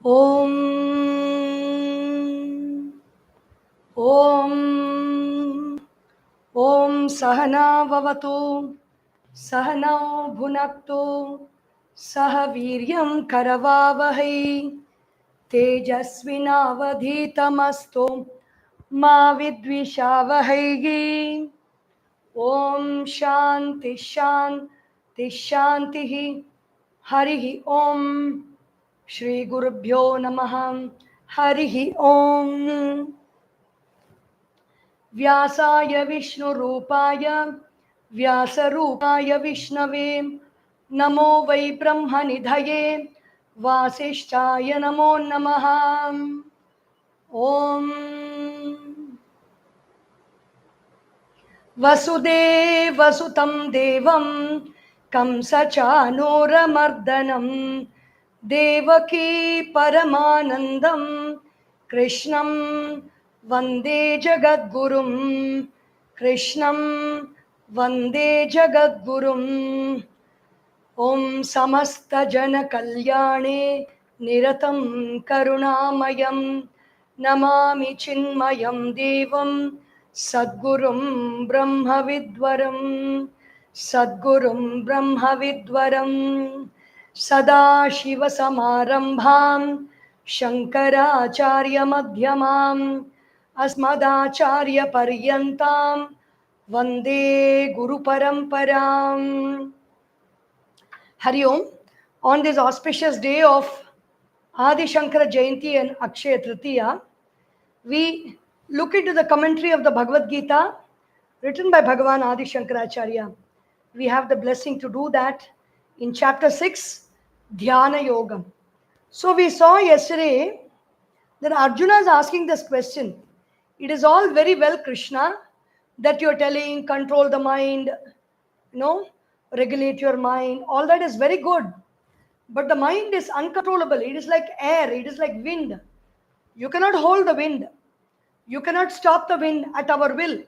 Om Om Om Sahana Vavatu Sahanau Bhunaktu Sahaviryam Karavavahai Tejasvinavadhitamastu Ma Vidvishavahai. Om Shanti Shanti Shantihi. Harihi Om. Shri Gurubhyo Namaha. Harihi Om. Vyasaya Vishnu Rupaya Vyasarupaya Vishnave Namo Vai Brahma Nidhaye Vasishtaya Namo Namaha. Om Vasudevasutam Devam Kamsachanuramardanam Devaki Paramanandam Krishnam Vande Jagadgurum. Krishnam Vande Jagadgurum. Om Samasta Jana Kalyane Niratam Karunamayam Namami Chinmayam Devam Sadgurum Brahma Vidwaram. Sadgurum Brahma Vidwaram. Sada Shiva Samarambham Shankaracharya Madhyamam Asmadacharya Paryantam Vande Guru Paramparam. Hari Om. On this auspicious day of Adisankara Jayanti and Akshaya Tritiya, we look into the commentary of the Bhagavad Gita written by Bhagavan Adisankaracharya. We have the blessing to do that in chapter 6, Dhyana Yoga. So we saw yesterday that Arjuna is asking this question. It is all very well, Krishna, that you're telling, control the mind, regulate your mind. All that is very good. But the mind is uncontrollable. It is like air. It is like wind. You cannot hold the wind. You cannot stop the wind at our will.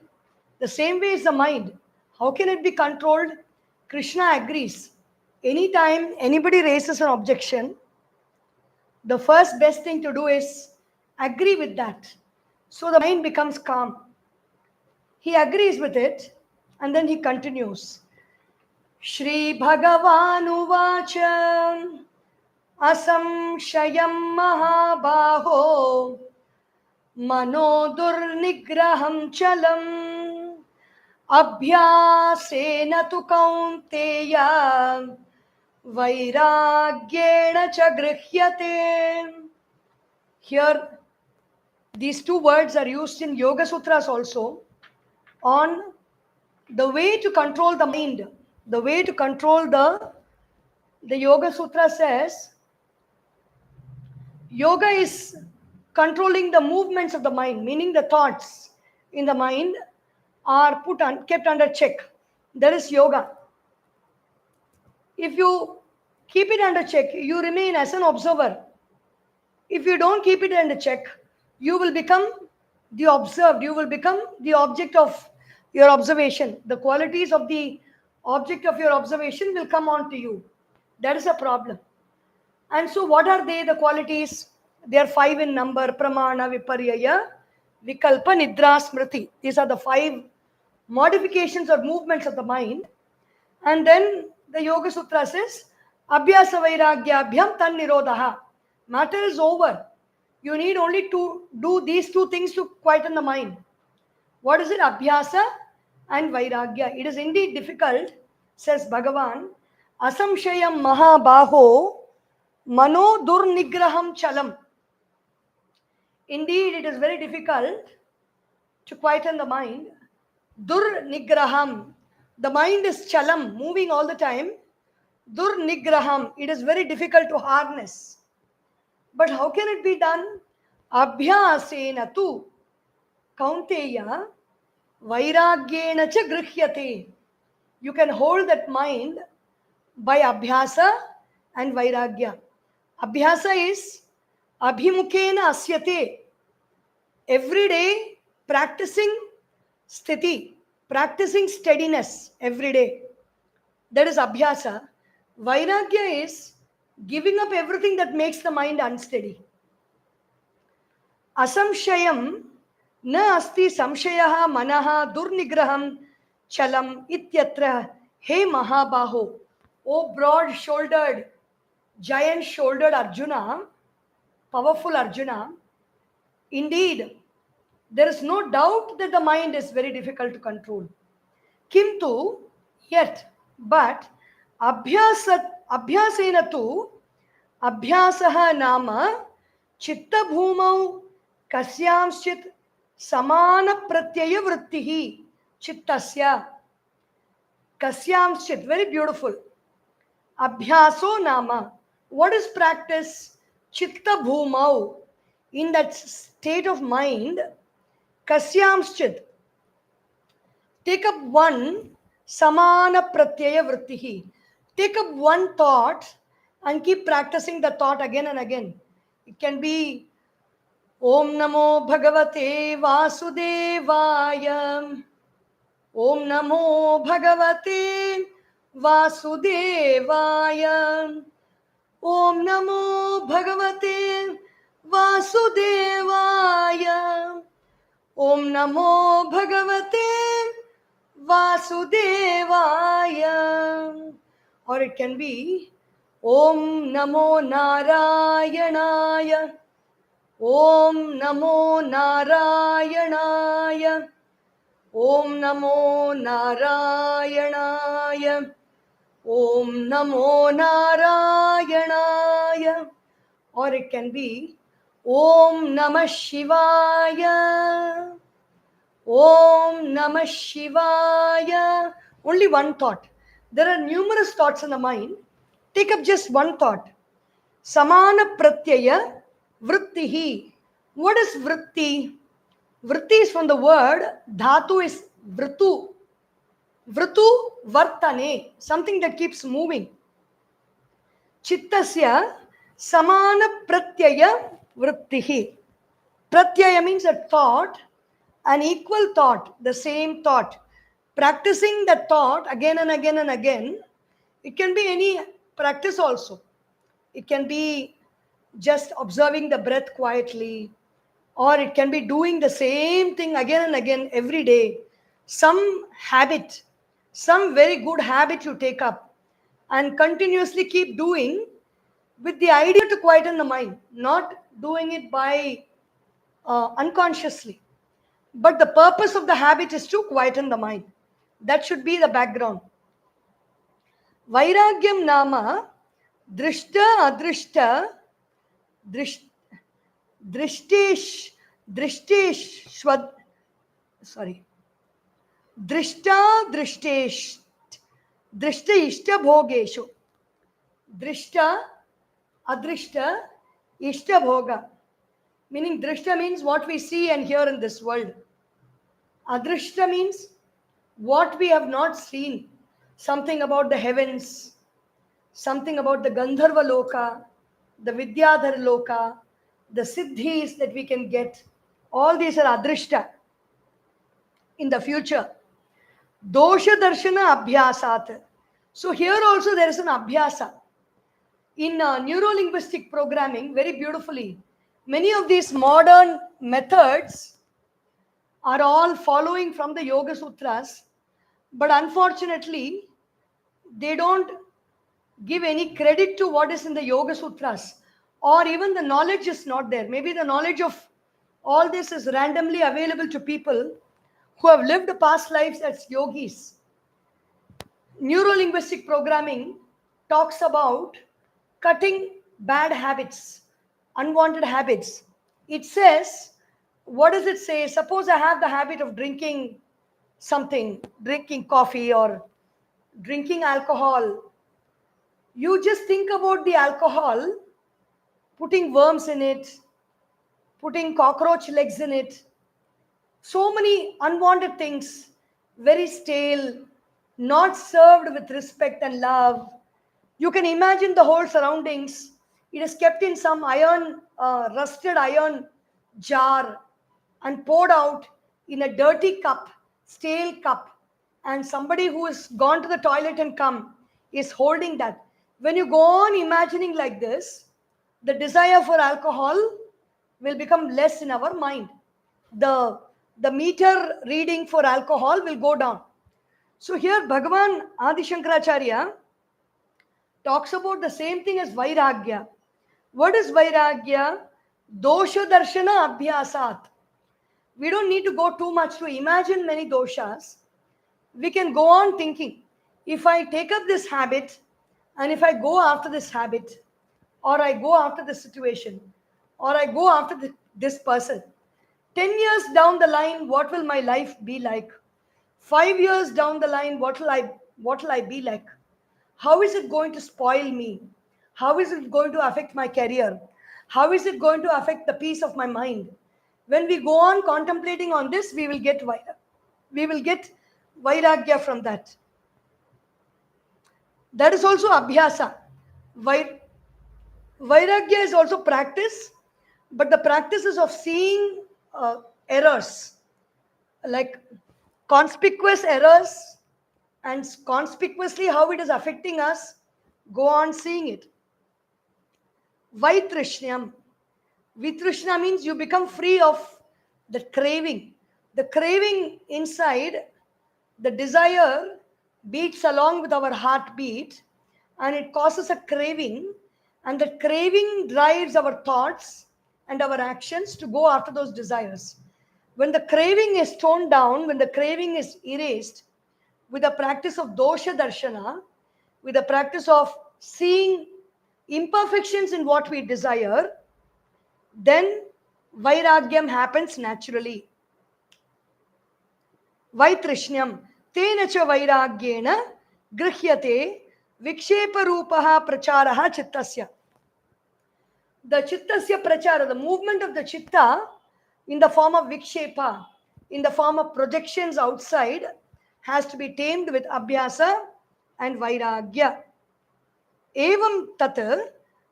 The same way is the mind. How can it be controlled? Krishna agrees. Anytime anybody raises an objection, the first best thing to do is agree with that. So the mind becomes calm. He agrees with it and then he continues. Shri Bhagavan Uvacha Asamshayam Mahabaho Mano Durnigraham Chalam Abhyasena tu Kaunteya Vairagyena cha Grihyate. Here, these two words are used in Yoga Sutras also on the way to control the mind. The way to control the Yoga Sutra says, yoga is controlling the movements of the mind, meaning the thoughts in the mind are kept under check. That is yoga. If you keep it under check, you remain as an observer. If you don't keep it under check, you will become the observed. You will become the object of your observation. The qualities of the object of your observation will come on to you. That is a problem. And so what are they, the qualities? They are 5 in number. Pramana, Viparyaya, Vikalpa, Nidra, Smriti. These are the 5 modifications or movements of the mind. And then the Yoga Sutra says, Abhyasa Vairagyabhyam Tan Nirodha. Matter is over. You need only to do these 2 things to quieten the mind. What is it? Abhyasa and Vairagya. It is indeed difficult, says Bhagavan. Asamshayam Mahabaho Mano Durnigraham Chalam. Indeed, it is very difficult to quieten the mind. Durnigraham. The mind is chalam, moving all the time. Durnigraham. It is very difficult to harness. But how can it be done? Abhyasena tu Kaunteya Vairagyena cha Grihyate. You can hold that mind by Abhyasa and Vairagya. Abhyasa is Abhimukena Asyate. Every day practicing sthiti, practicing steadiness every day. That is Abhyasa. Vairagya is Giving up everything that makes the mind unsteady. Asamshayam na asti samshayaha manaha durnigraham chalam ityatra he mahabaho. O broad-shouldered, giant-shouldered Arjuna, powerful Arjuna, indeed, there is no doubt that the mind is very difficult to control. Kintu, yet, but, abhyasena tu, abhyasaha nama, chitta bhumau, kasyamschit, samana pratyaya vrittihi, chittasya, kasyamschit, very beautiful. Abhyaso nama. What is practice? Chitta bhumau. In that state of mind, kasyamschit. Take up one samana pratyaya vrittihi. Take up one thought and keep practicing the thought again and again. It can be Om Namo Bhagavate Vasudevaya. Om Namo Bhagavate Vasudevaya. Om Namo Bhagavate Vasudevaya. Om Namo Bhagavate Vasudevaya. Or it can be Om Namo Narayanaya. Om Namo Narayanaya. Om Namo Narayanaya. Om Namo Narayanaya. Or it can be Om Namah Shivaya. Om Namah Shivaya. Only one thought. There are numerous thoughts in the mind. Take up just one thought. Samana Pratyaya Vrittihi. What is Vritti? Vritti is from the word, Dhatu is Vritu. Vritu Vartane, something that keeps moving. Chittasya Samana Pratyaya Vrittihi. Pratyaya means a thought, an equal thought, the same thought. Practicing that thought again and again and again. It can be any practice also. It can be just observing the breath quietly, or it can be doing the same thing again and again every day. Some habit, some very good habit you take up and continuously keep doing with the idea to quieten the mind, not doing it by unconsciously. But the purpose of the habit is to quieten the mind. That should be the background. Vairagyam nama drishta adrishta drishtish drishta drishtish drishta ishta bhogeshu. Drishta adrishta ishta bhoga. Meaning drishta means what we see and hear in this world. Adrishta means what we have not seen. Something about the heavens, something about the Gandharva Loka, the Vidyadhar Loka, the Siddhis that we can get. All these are adrishta in the future. Dosha Darshana Abhyasat. So here also there is an Abhyasa. In neuro-linguistic programming, very beautifully, many of these modern methods are all following from the Yoga Sutras, but unfortunately, they don't give any credit to what is in the Yoga Sutras, or even the knowledge is not there. Maybe the knowledge of all this is randomly available to people who have lived past lives as yogis. Neuro-linguistic programming talks about cutting bad habits, unwanted habits. It says, what does it say? Suppose I have the habit of drinking something, drinking coffee or drinking alcohol. You just think about the alcohol, putting worms in it, putting cockroach legs in it. So many unwanted things, very stale, not served with respect and love. You can imagine the whole surroundings. It is kept in some iron, rusted iron jar and poured out in a dirty cup, stale cup. And somebody who has gone to the toilet and come is holding that. When you go on imagining like this, the desire for alcohol will become less in our mind. The meter reading for alcohol will go down. So here Bhagavan Adisankaracharya talks about the same thing as Vairagya. What is Vairagya? Dosha Darshana Abhyasat. We don't need to go too much to imagine many doshas. We can go on thinking, if I take up this habit and if I go after this habit, or I go after this situation, or I go after this person, 10 years down the line, what will my life be like? 5 years down the line, what will I be like? How is it going to spoil me? How is it going to affect my career? How is it going to affect the peace of my mind? When we go on contemplating on this, we will get vairagya from that. That is also abhyasa. Vairagya is also practice, but the practice is of seeing errors, like conspicuous errors, and conspicuously how it is affecting us. Go on seeing it. Vaitrishnam. Vitrishna means you become free of the craving. The craving inside, the desire beats along with our heartbeat and it causes a craving, and the craving drives our thoughts and our actions to go after those desires. When the craving is toned down, when the craving is erased, with the practice of dosha darshana, with the practice of seeing imperfections in what we desire, then vairagyam happens naturally. Vaitrishnam. Tena cha vairagyena grihyate vikshepa rupaha pracharaha chittasya. The chittasya prachara, the movement of the chitta in the form of vikshepa, in the form of projections outside, has to be tamed with abhyasa and vairagya. Evam tat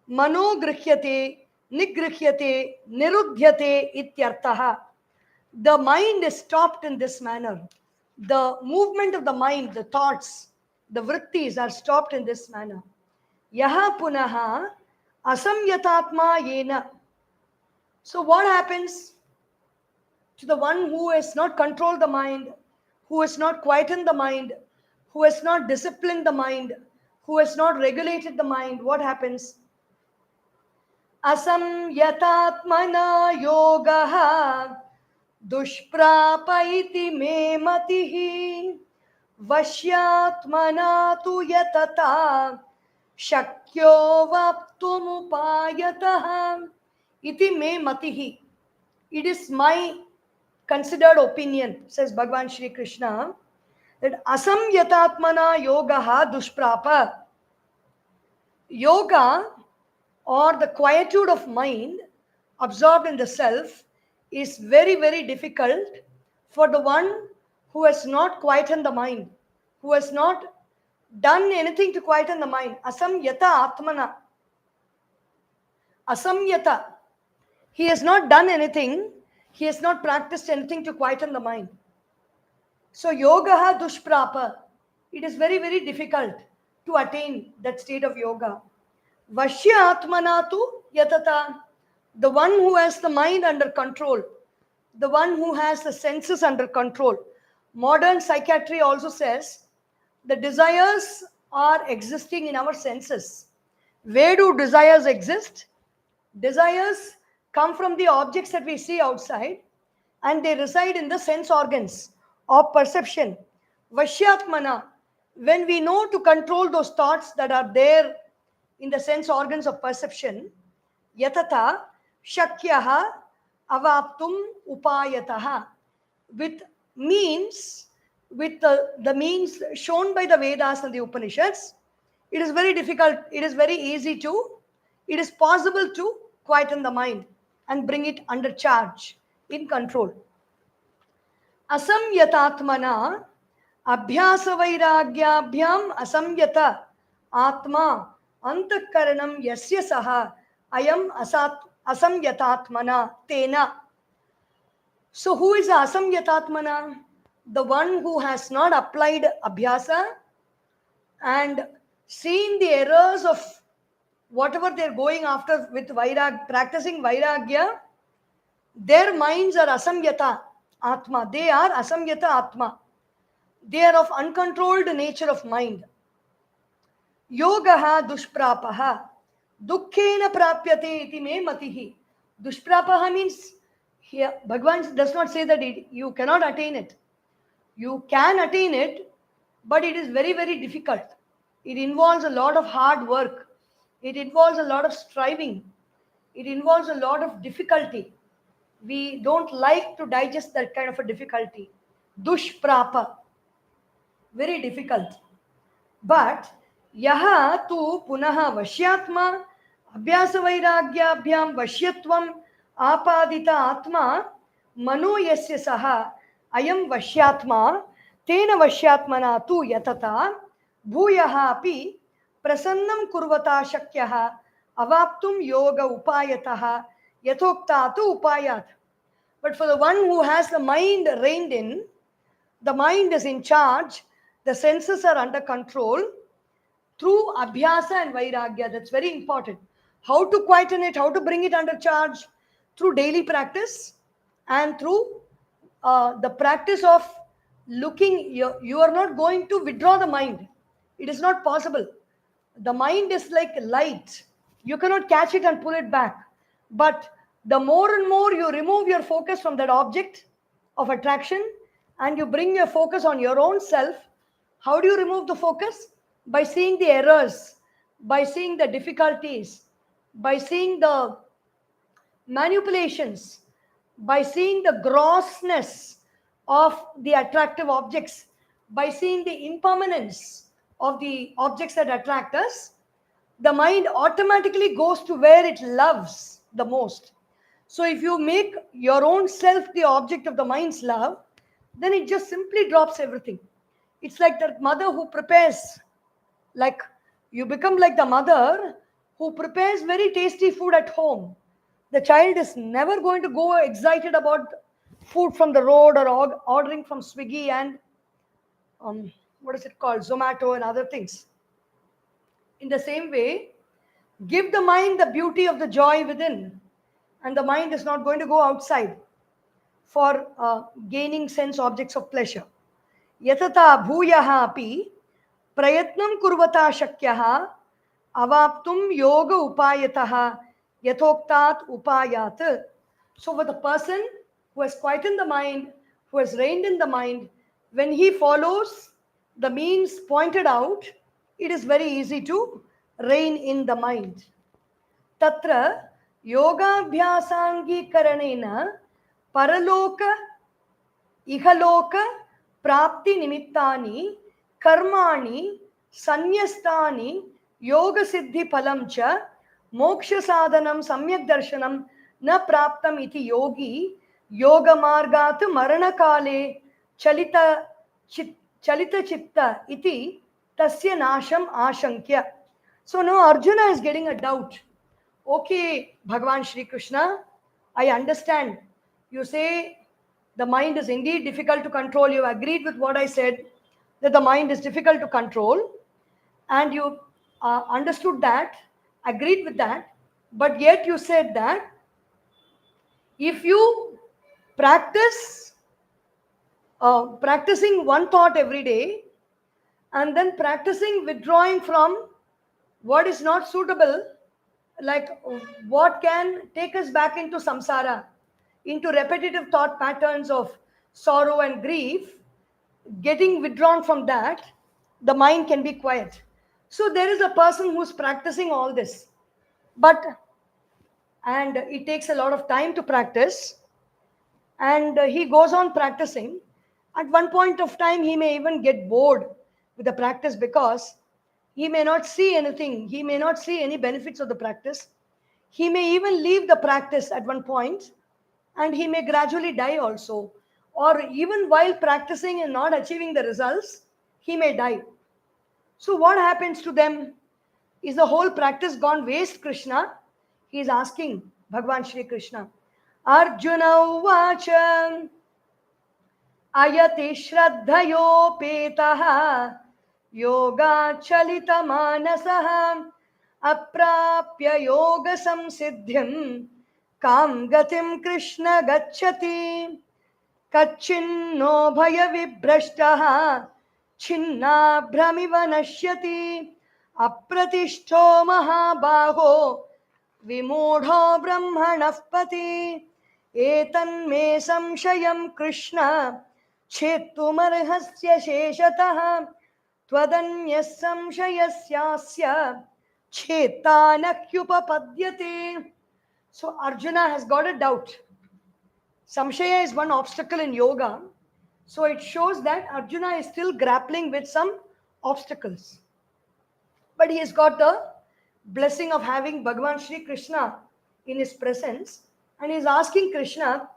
mano grihyate nigrihyate nirudhyate ityartaha. The mind is stopped in this manner. The movement of the mind, the thoughts, the vrittis are stopped in this manner. Yaha punaha asamyatatma yena. So what happens to the one who has not controlled the mind, who has not quietened the mind, who has not disciplined the mind, who has not regulated the mind? What happens? Asamyatatmana yogaha dushprapa iti me matihi vashyatmana tu yatata shakyo vaptumupayataha iti me matihi. It is my considered opinion, says Bhagavan Shri Krishna, that asamyatatmana yogaha dushprapa. Yoga, or the quietude of mind absorbed in the self, is very, very difficult for the one who has not quietened the mind, who has not done anything to quieten the mind. Asamyata atmana. Asamyata. He has not done anything, he has not practiced anything to quieten the mind. So yogaha dushprapa. It is very, very difficult to attain that state of yoga. Vashya atmana tu yatata. The one who has the mind under control, the one who has the senses under control. Modern psychiatry also says the desires are existing in our senses. Where do desires exist? Desires come from the objects that we see outside and they reside in the sense organs of perception. Vashyatmana. When we know to control those thoughts that are there in the sense organs of perception, yatata shakyaha avaptum upayataha. With means, with the means shown by the Vedas and the Upanishads, it is very difficult, it is very easy to, it is possible to quieten the mind and bring it under charge, in control. Asamyatatmana abhyasa vairagyabhyam asamyata atma antakaranam yasya saha ayam asamyatatmana tena. So who is asamyatatmana? The one who has not applied abhyasa and seeing the errors of whatever they're going after with practicing Vairagya, their minds are asamyata Atma. They are asamyata Atma. They are of uncontrolled nature of mind. Yogaha dushprapaha. Dukkhena prapyate iti me matihi. Dushprapaha means, here Bhagavan does not say that you cannot attain it. You can attain it, but it is very, very difficult. It involves a lot of hard work. It involves a lot of striving. It involves a lot of difficulty. We don't like to digest that kind of a difficulty. Dushprapa, very difficult. But yaha tu punaha vashyatma abhyasa vairagyabhyam vashyatvam apadita atma mano yasya saha ayam vashyatma tena vashyatmana tu yatata bhuyaha api prasannam kurvata shakyah avaptum yoga upayatah yathokta tu upayat. But for the one who has the mind reined in, the mind is in charge, the senses are under control, through abhyasa and vairagya. That's very important. How to quieten it, how to bring it under charge? Through daily practice and through the practice of looking. You are not going to withdraw the mind. It is not possible. The mind is like light. You cannot catch it and pull it back. But the more and more you remove your focus from that object of attraction and you bring your focus on your own self, how do you remove the focus? By seeing the errors, by seeing the difficulties, by seeing the manipulations, by seeing the grossness of the attractive objects, by seeing the impermanence of the objects that attract us, the mind automatically goes to where it loves the most. So if you make your own self the object of the mind's love, then it just simply drops everything. It's like that mother who prepares, like you become like the mother who prepares very tasty food at home. The child is never going to go excited about food from the road or ordering from Swiggy and what is it called, Zomato and other things. In the same way, give the mind the beauty of the joy within, and the mind is not going to go outside for gaining sense objects of pleasure. Yatata bhuyaha api prayatnam kurvata shakyah avaptum yoga upayatah yathoktat upayat. So for the person who has quietened the mind, who has reined in the mind, when he follows the means pointed out, it is very easy to rein in the mind. Tatra योगाभ्यासाङ्गीकरणेन परलोक इहलोक प्राप्ति निमित्तानि कर्माणि संन्यस्तानि योग सिद्धि फलं च मोक्ष साधनं सम्यक् दर्शनं न प्राप्तम् इति योगी योग मार्गात् मरण काले चलित चित्त इति तस्य नाशम आशंक्य. So now Arjuna is getting a doubt. Okay, Bhagavan Shri Krishna, I understand. You say the mind is indeed difficult to control. You agreed with what I said, that the mind is difficult to control. And you understood that, agreed with that. But yet you said that if you practicing one thought every day, and then practicing withdrawing from what is not suitable, like what can take us back into samsara, into repetitive thought patterns of sorrow and grief, getting withdrawn from that, the mind can be quiet. So there is a person who's practicing all this, and it takes a lot of time to practice, and he goes on practicing. At one point of time, he may even get bored with the practice because he may not see anything. He may not see any benefits of the practice. He may even leave the practice at one point, and he may gradually die also. Or even while practicing and not achieving the results, he may die. So what happens to them? Is the whole practice gone waste, Krishna? He is asking Bhagavan Shri Krishna. Arjuna uvacha ayati shraddhayopetaha योगाचलितमानसः अप्राप्य योगसंसिद्धिं कां गतिं कृष्ण गच्छति कच्चिन्नो भयविभ्रष्टः छिन्नाभ्रमिव नश्यति अप्रतिष्ठो महाबाहो विमूढो ब्रह्मणः पति एतन्मे संशयं कृष्ण छेत्तुमर्हस्य शेषतः त्वदन्यः संशयस्यास्य छेत्ता न ह्युपपद्यते. So Arjuna has got a doubt. Samshaya is one obstacle in yoga. So it shows that Arjuna is still grappling with some obstacles. But he has got the blessing of having Bhagavan Sri Krishna in his presence. And he is asking Krishna,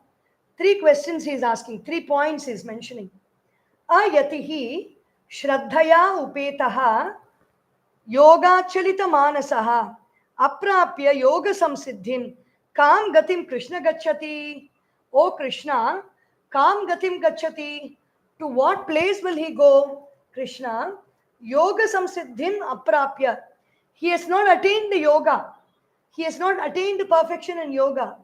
3 questions he is asking, 3 points he is mentioning. Ayatihi Shraddhaya Upetaha Yogachalita Manasaha Aprapya Yoga Samsiddhim Kam Gatim Krishna Gachati. O Krishna, Kam Gatim Gachati. To what place will he go? Krishna, Yoga Samsiddhim Aprapya. He has not attained the yoga. He has not attained perfection in yoga.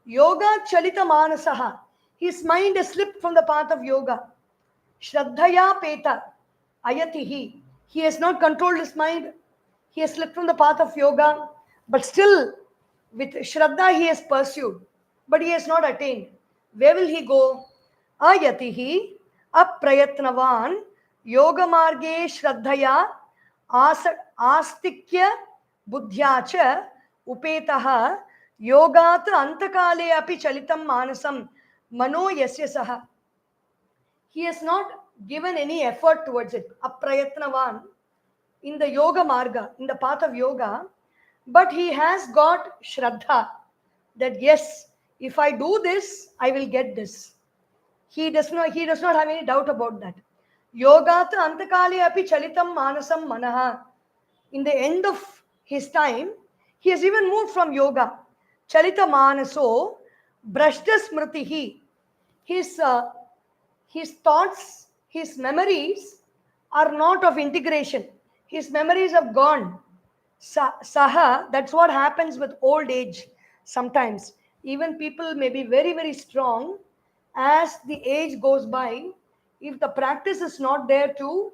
Yoga Chalita Manasaha. His mind has slipped from the path of yoga. Shraddhaya Peta Ayatihi. He has not controlled his mind. He has slipped from the path of yoga. But still, with Shraddha, he has pursued. But he has not attained. Where will he go? Ayatihi Aprayatnavan Yoga Marge Shraddhaya Astikya Buddhyacha Upetaha Yogat Antakale Api Chalitam Manasam Mano Yasya Saha. He has not given any effort towards it. Aprayatnavan in the yoga marga, in the path of yoga, but he has got shraddha that yes, if I do this, I will get this. He does not have any doubt about that. Yogat antakali api chalitam manasam manaha. In the end of his time, he has even moved from yoga. Chalita manaso brashta smritihi. His thoughts, his memories are not of integration. His memories have gone. Saha, that's what happens with old age sometimes. Even people may be very, very strong. As the age goes by, if the practice is not there to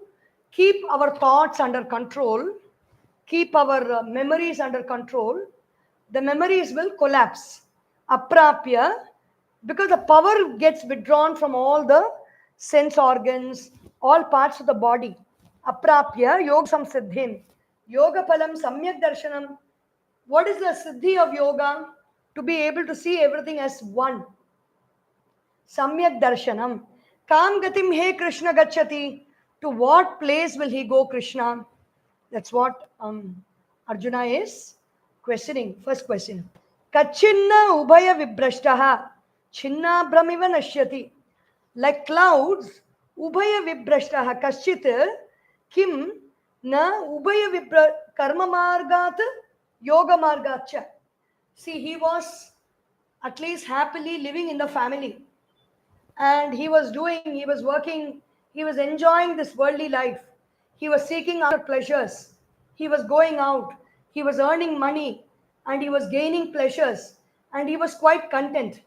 keep our thoughts under control, keep our memories under control, the memories will collapse. Aprapya, because the power gets withdrawn from all the sense organs, all parts of the body. Aprapya yoga samsiddhim. Yoga palam samyak darshanam. What is the siddhi of yoga? To be able to see everything as one. Samyak darshanam. Kam gatim he Krishna gachati. To what place will he go, Krishna? That's what Arjuna is questioning. First question. Kachinna ubhaya vibrashtaha. Chinna brahmiva nashyati. Like clouds, ubhaya vibrashtaha. Kaschit kim na ubhaya vibra karma margat yoga margacha. See, he was at least happily living in the family. And he was working, he was enjoying this worldly life. He was seeking after pleasures. He was going out. He was earning money and he was gaining pleasures and he was quite content.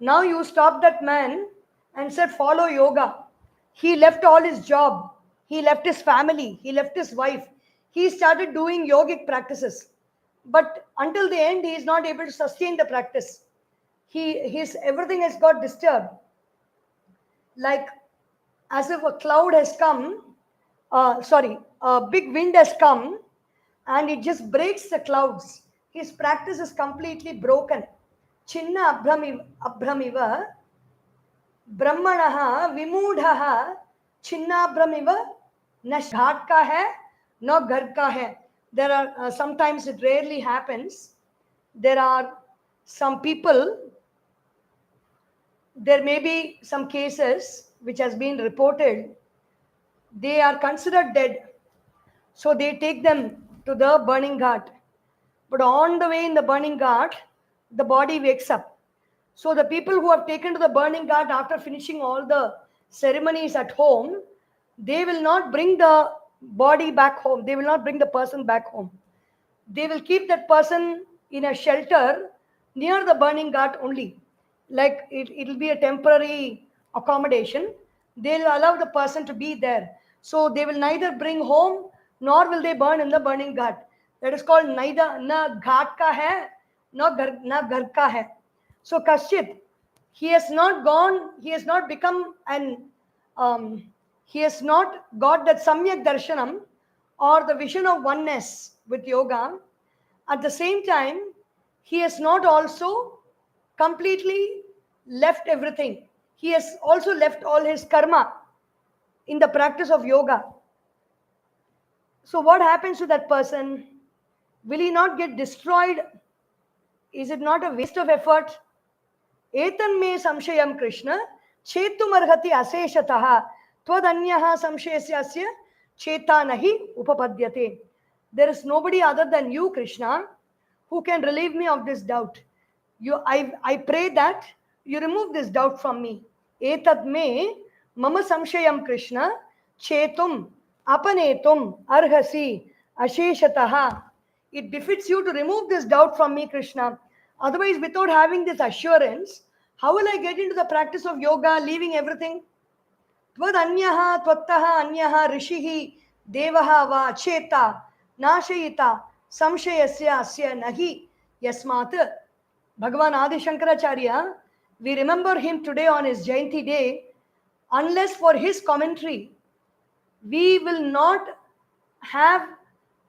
Now you stop that man and said, follow yoga. He left all his job. He left his family. He left his wife. He started doing yogic practices. But until the end, he is not able to sustain the practice. His everything has got disturbed. Like as if a cloud has come, a big wind has come and it just breaks the clouds. His practice is completely broken. Chinna abhramiva brahmanaha vimudhaha chinna abhramiva na ghat ka hai na ghar ka hai. There are sometimes it rarely happens. There are some people, there may be some cases which has been reported, they are considered dead. So they take them to the burning ghat. But on the way in the burning ghat, the body wakes up. So the people who have taken to the burning ghat after finishing all the ceremonies at home, they will not bring the body back home. They will not bring the person back home. They will keep that person in a shelter near the burning ghat only. Like it will be a temporary accommodation. They will allow the person to be there. So they will neither bring home nor will they burn in the burning ghat. That is called neither na ghat ka hai, na ghar ka hai. So Kasyit, he has not gone, he has not become an, he has not got that Samyak Darshanam or the vision of oneness with yoga. At the same time, he has not also completely left everything. He has also left all his karma in the practice of yoga. So, what happens to that person? Will he not get destroyed? Is it not a waste of effort? एतन्मे संशयं कृष्ण चेतुमर्हति अशेषतः त्वदन्यः संशयस्य चेता नहि उपपद्यते. There is nobody other than you, Krishna, who can relieve me of this doubt. I pray that you remove this doubt from me. Etad me mama samshayam Krishna chetum apanetum arhasi asheshataha. It befits you to remove this doubt from me, Krishna. Otherwise, without having this assurance, how will I get into the practice of yoga, leaving everything? Tvad tvattaha anyaha rishihi devaha va cheta nashayita samshayasya asya nahi yasmat. Bhagavan Adisankaracharya, we remember him today on his Jayanti day. Unless for his commentary, we will not have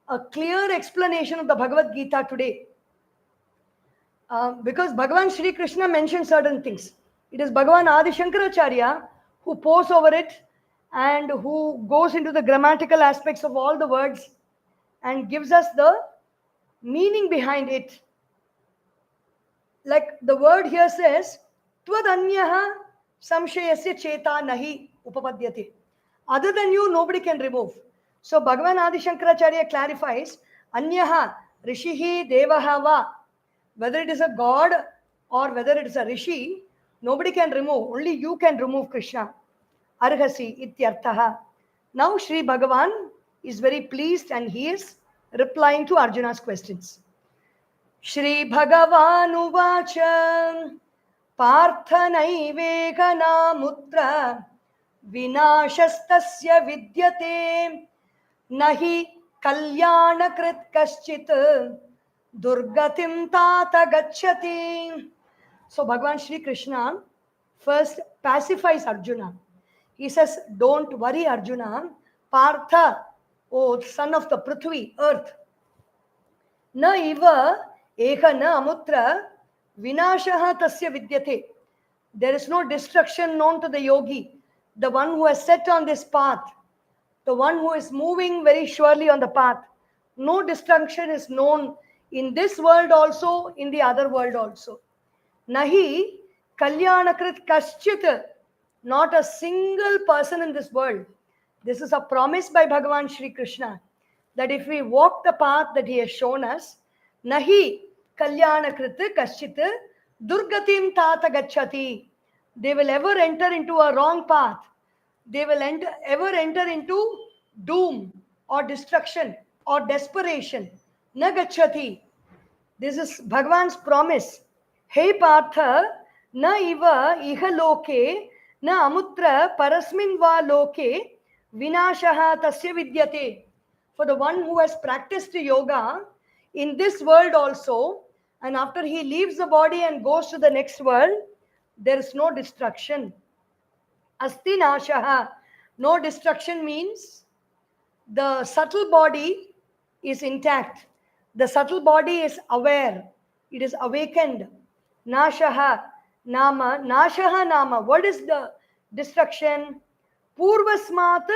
a clear explanation of the Bhagavad Gita today. Because Bhagavan Sri Krishna mentioned certain things. It is Bhagavan Adisankaracharya who pores over it and who goes into the grammatical aspects of all the words and gives us the meaning behind it. Like the word here says, Tvadanyaha samshayasya cheta nahi upapadyate. Other than you, nobody can remove. So Bhagavan Adisankaracharya clarifies, Anyaha rishihi devaha va. Whether it is a god or whether it is a rishi, nobody can remove. Only you can remove Krishna. Arhasi ityarthaha. Now Sri Bhagavan is very pleased and he is replying to Arjuna's questions. Shri Bhagavan uvacha partha naiveghanamutra vinashastasya vidyate nahi kalyanakrit kaschit durgatim tata gacchati. So Bhagavan Shri Krishna first pacifies Arjuna. He says, don't worry, Arjuna. Partha, O son of the Prithvi, earth. Na iva eka na amutra vinashaha tasya vidyate. There is no destruction known to the yogi, the one who has set on this path, the one who is moving very surely on the path. No destruction is known in this world also, in the other world also. Nahi kalyanakrit kaschit, not a single person in this world. This is a promise by Bhagavan Shri Krishna that if we walk the path that he has shown us, nahi kalyanakrit kaschit durgatim tata gacchati. They will ever enter into a wrong path. They will ever enter into doom or destruction or desperation. Na gacchati. This is Bhagavan's promise. Hey Partha, na iva iha loke, na amutra parasmin va loke, vinashaha tasya vidyate. For the one who has practiced yoga in this world also, and after he leaves the body and goes to the next world, there is no destruction. Asti nashaha. No destruction means the subtle body is intact. The subtle body is aware. It is awakened. Nashaha nama. Nashaha nama. What is the destruction? Purvasmat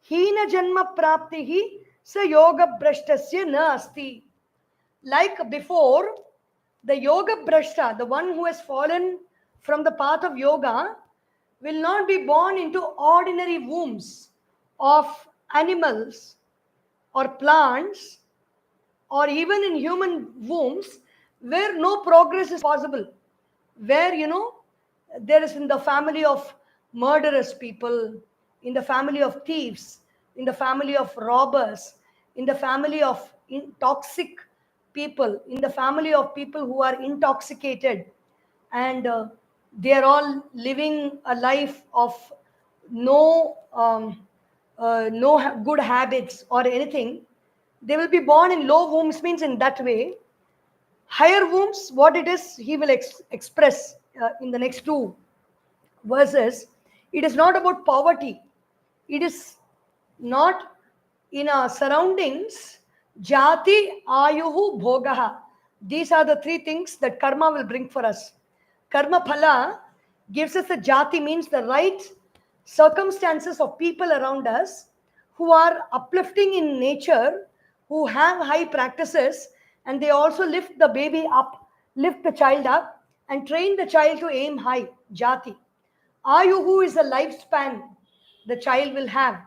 hina janma praptihi sa yoga brashtasya na asti. Like before, the yoga brashta, the one who has fallen from the path of yoga, will not be born into ordinary wombs of animals or plants or even in human wombs where no progress is possible, where there is in the family of murderous people, in the family of thieves, in the family of robbers, in the family of toxic people, in the family of people who are intoxicated, and they are all living a life of no good habits or anything. They will be born in low wombs, means in that way. Higher wombs, what it is, he will express in the next two verses. It is not about poverty. It is not in our surroundings. Jati, ayuhu, bhogaha. These are the three things that karma will bring for us. Karma phala gives us the jati, means the right circumstances of people around us who are uplifting in nature, who have high practices, and they also lift the baby up, lift the child up, and train the child to aim high. Jati. Ayuhu is the lifespan the child will have.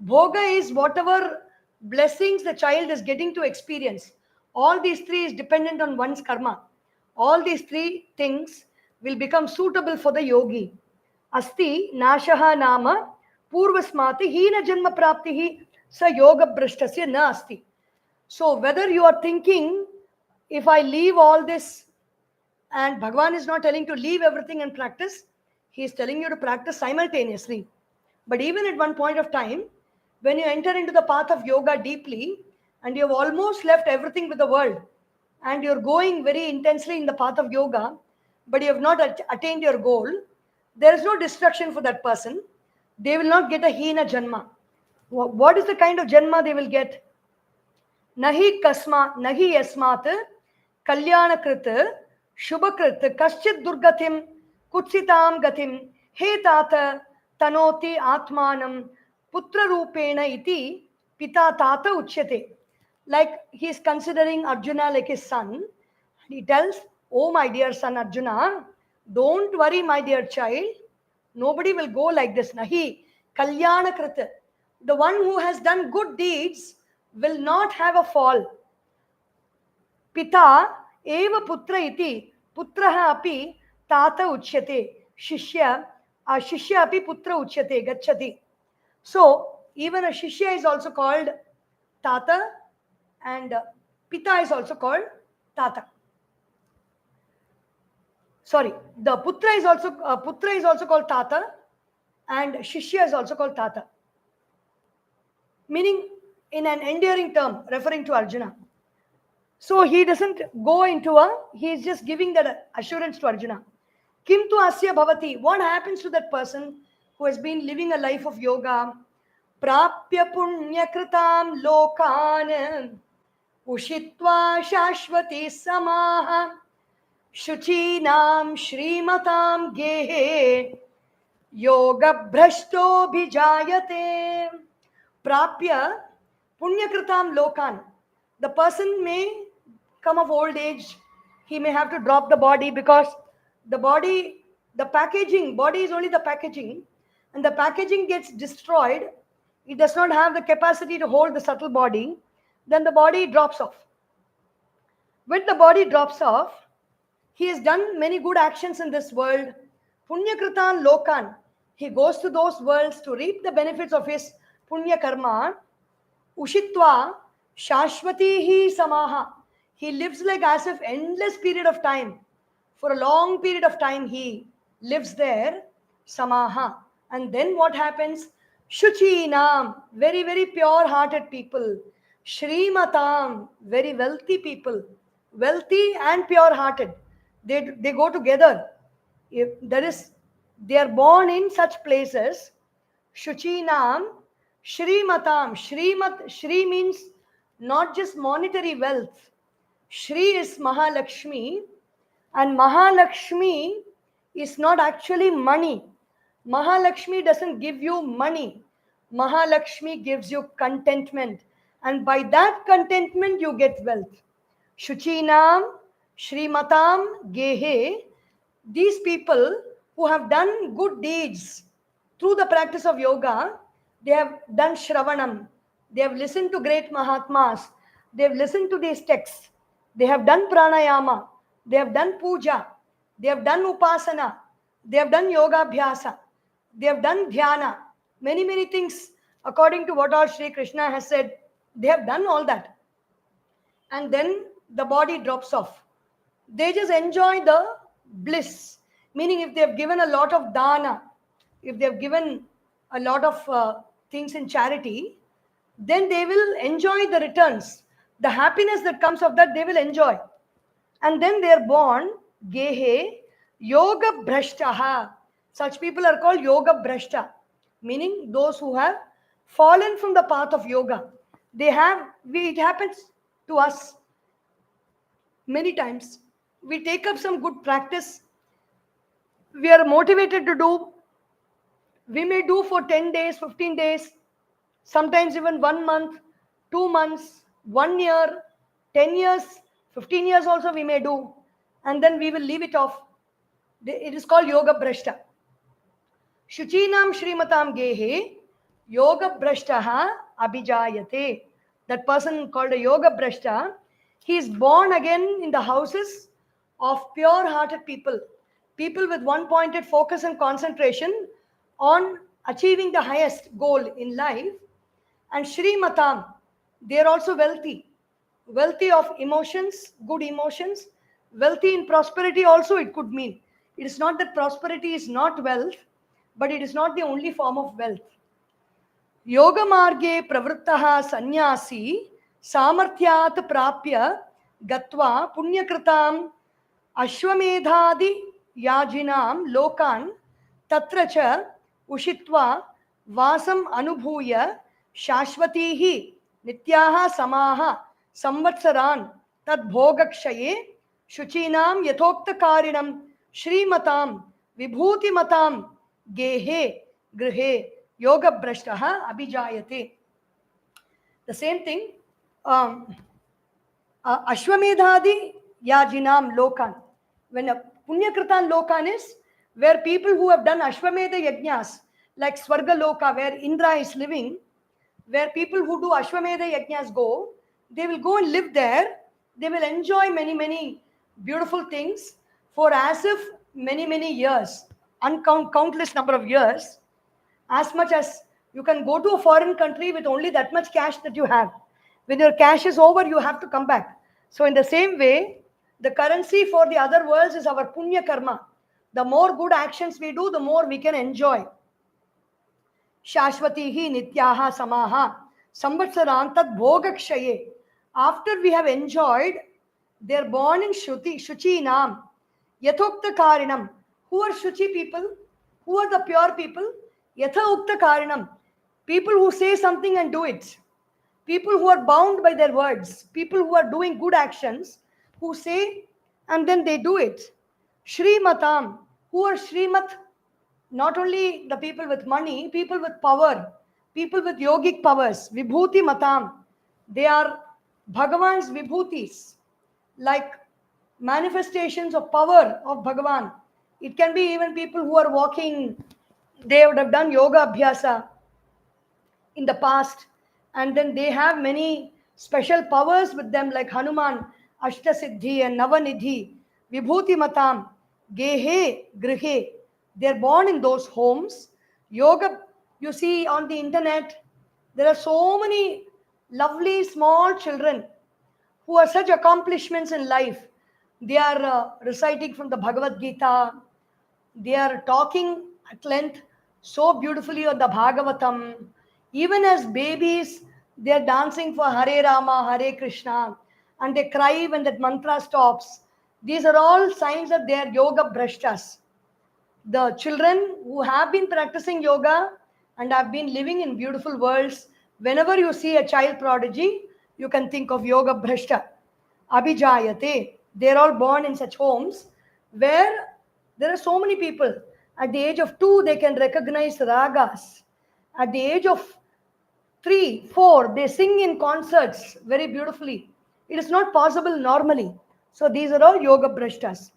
Bhoga is whatever blessings the child is getting to experience. All these three is dependent on one's karma. All these three things will become suitable for the yogi. Asti nashaha nama purvasmati hina janma praptihi sa yoga brishtasya na asti. So whether you are thinking, if I leave all this, and Bhagavan is not telling to leave everything and practice, he is telling you to practice simultaneously. But even at one point of time, when you enter into the path of yoga deeply, and you have almost left everything with the world, and you're going very intensely in the path of yoga, but you have not attained your goal, there is no destruction for that person. They will not get a hina janma. What is the kind of janma they will get? Nahi kasma, nahi yasmat, kalyanakrit, shubhakrit, kaschit durgatim, kutsitam gatim, he tata, tanoti atmanam, putra rupena iti, pita tata uchyate. Like he is considering Arjuna like his son. He tells, oh my dear son Arjuna, don't worry my dear child. Nobody will go like this. Nahi, kalyanakrit. The one who has done good deeds will not have a fall. Pita eva putra iti, putraha api tata uchyate, shishya api putra uchyate, gachati. So even a shishya is also called tata, and pita is also called tata. Sorry, the putra is also called tata, and shishya is also called tata, meaning in an endearing term referring to Arjuna. So he doesn't go into he is just giving that assurance to Arjuna. Kim tu asya bhavati? What happens to that person who has been living a life of yoga? Prapya punya kritam lokan ushitva shashvati samaha shuchinam shrimatam gehe yoga bhrashto bhijayate. Prapya punyakritam lokan. The person may come of old age. He may have to drop the body, because the body is only the packaging, and the packaging gets destroyed. It does not have the capacity to hold the subtle body. Then the body drops off. When the body drops off, he has done many good actions in this world. Punyakritan lokan. He goes to those worlds to reap the benefits of his punya karma. Ushitva shashvatihi samaha. He lives like as if endless period of time. For a long period of time he lives there. Samaha. And then what happens? Shuchinam. Very, very pure-hearted people. Shrimatam. Very wealthy people. Wealthy and pure-hearted. They go together. They are born in such places. Shuchinam, Shrimatam. Shri means not just monetary wealth. Shri is Mahalakshmi, and Mahalakshmi is not actually money. Mahalakshmi doesn't give you money. Mahalakshmi gives you contentment, and by that contentment you get wealth. Shuchinam, Shrimatam, Gehe. These people who have done good deeds through the practice of yoga, they have done Shravanam. They have listened to great Mahatmas. They have listened to these texts. They have done Pranayama. They have done Puja. They have done Upasana. They have done Yoga Abhyasa. They have done Dhyana. Many, many things according to what our Sri Krishna has said, they have done all that. And then the body drops off. They just enjoy the bliss. Meaning, if they have given a lot of dana, if they have given a lot of things in charity, then they will enjoy the returns. The happiness that comes of that, they will enjoy. And then they are born, gehe, yoga brashtaha. Such people are called yoga brashta, meaning those who have fallen from the path of yoga. It happens to us many times. We take up some good practice, we are motivated to do, we may do for 10 days, 15 days, sometimes even 1 month, 2 months, 1 year, 10 years, 15 years also we may do, and then we will leave it off. It is called yoga brashta. Shuchinam Shrimatam Gehe, yoga brashtaha abhijayate. That person called a yoga brashta, he is born again in the houses of pure hearted people, people with one pointed focus and concentration on achieving the highest goal in life. And Shrimatam, they are also wealthy, wealthy of emotions, good emotions, wealthy in prosperity also, it could mean. It is not that prosperity is not wealth, but it is not the only form of wealth. Yoga marge pravruttaha sannyasi samarthyat prapya gatva punyakritam ashwamedhadi yajinam lokan tatra cha ushitva vasam anubhuya shashvatihi nityaha samaha samvatsaran tad bhogakshaye shuchinam yathokta shrimatam vibhuti gehe grihe yoga brashtaha abhijayate. The same thing, ashwamedhadi yajinam lokan. When a punyakritan lokan is where people who have done ashwamedha yajnas, like Swarga Loka, where Indra is living, where people who do ashwamedha yajnas go, they will go and live there. They will enjoy many, many beautiful things for as if many, many years, countless number of years, as much as you can go to a foreign country with only that much cash that you have. When your cash is over, you have to come back. So in the same way, the currency for the other worlds is our punya karma. The more good actions we do, the more we can enjoy. Shashvatihi nityaha samaha samvatsaran tad bhogakshaye. After we have enjoyed, they are born in shuchi nam yathokta karinam. Who are shuchi people? Who are the pure people? Yatha ukta karinam. People who say something and do it. People who are bound by their words. People who are doing good actions, who say and then they do it. Shrimatam. Who are Shrimat? Not only the people with money, people with power, people with yogic powers. Vibhuti matam. They are Bhagavan's vibhutis, like manifestations of power of Bhagavan. It can be even people who are walking, they would have done yoga abhyasa in the past, and then they have many special powers with them, like Hanuman, Ashtasiddhi and Navanidhi. Vibhuti matam, gehe, grihe. They're born in those homes. Yoga, you see on the internet, there are so many lovely small children who have such accomplishments in life. They are reciting from the Bhagavad Gita. They are talking at length so beautifully on the Bhagavatam. Even as babies, they are dancing for Hare Rama, Hare Krishna, and they cry when that mantra stops. These are all signs that they are yoga brashtas. The children who have been practicing yoga and have been living in beautiful worlds, whenever you see a child prodigy, you can think of yoga brashta. Abhijayate. They're all born in such homes where there are so many people. At the age of 2, they can recognize ragas. At the age of 3, 4, they sing in concerts very beautifully. It is not possible normally. So these are all yoga brashtas.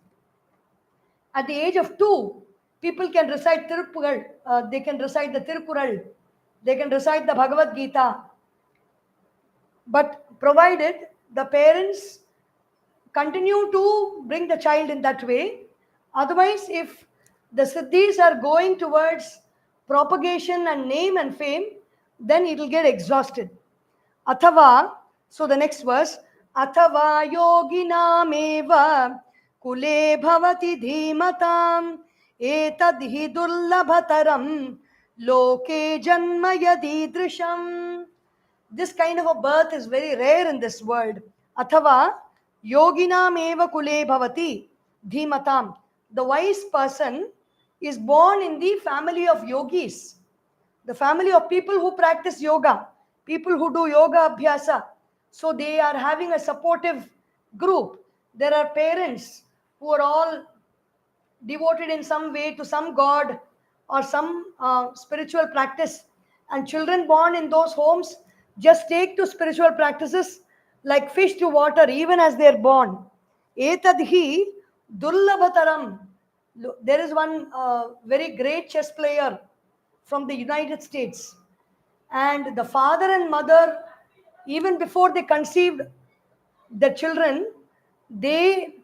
At the age of 2, people can recite Tiruppugal, they can recite the Tirukkural, they can recite the Bhagavad Gita. But provided the parents continue to bring the child in that way, otherwise, if the siddhis are going towards propagation and name and fame, then it will get exhausted. Athava, so the next verse, Athava yoginameva kule bhavati dhimatam etadhi durlabhataram loke janma yadidrisham. This kind of a birth is very rare in this world. Athava yoginam eva kule bhavati dhimatam. The wise person is born in the family of yogis, the family of people who practice yoga, people who do yoga abhyasa. So they are having a supportive group. There are parents who are all devoted in some way to some god or some spiritual practice, and children born in those homes just take to spiritual practices like fish to water even as they are born. Etadhi durlabhataram. There is one very great chess player from the United States, and the father and mother, even before they conceived the children, they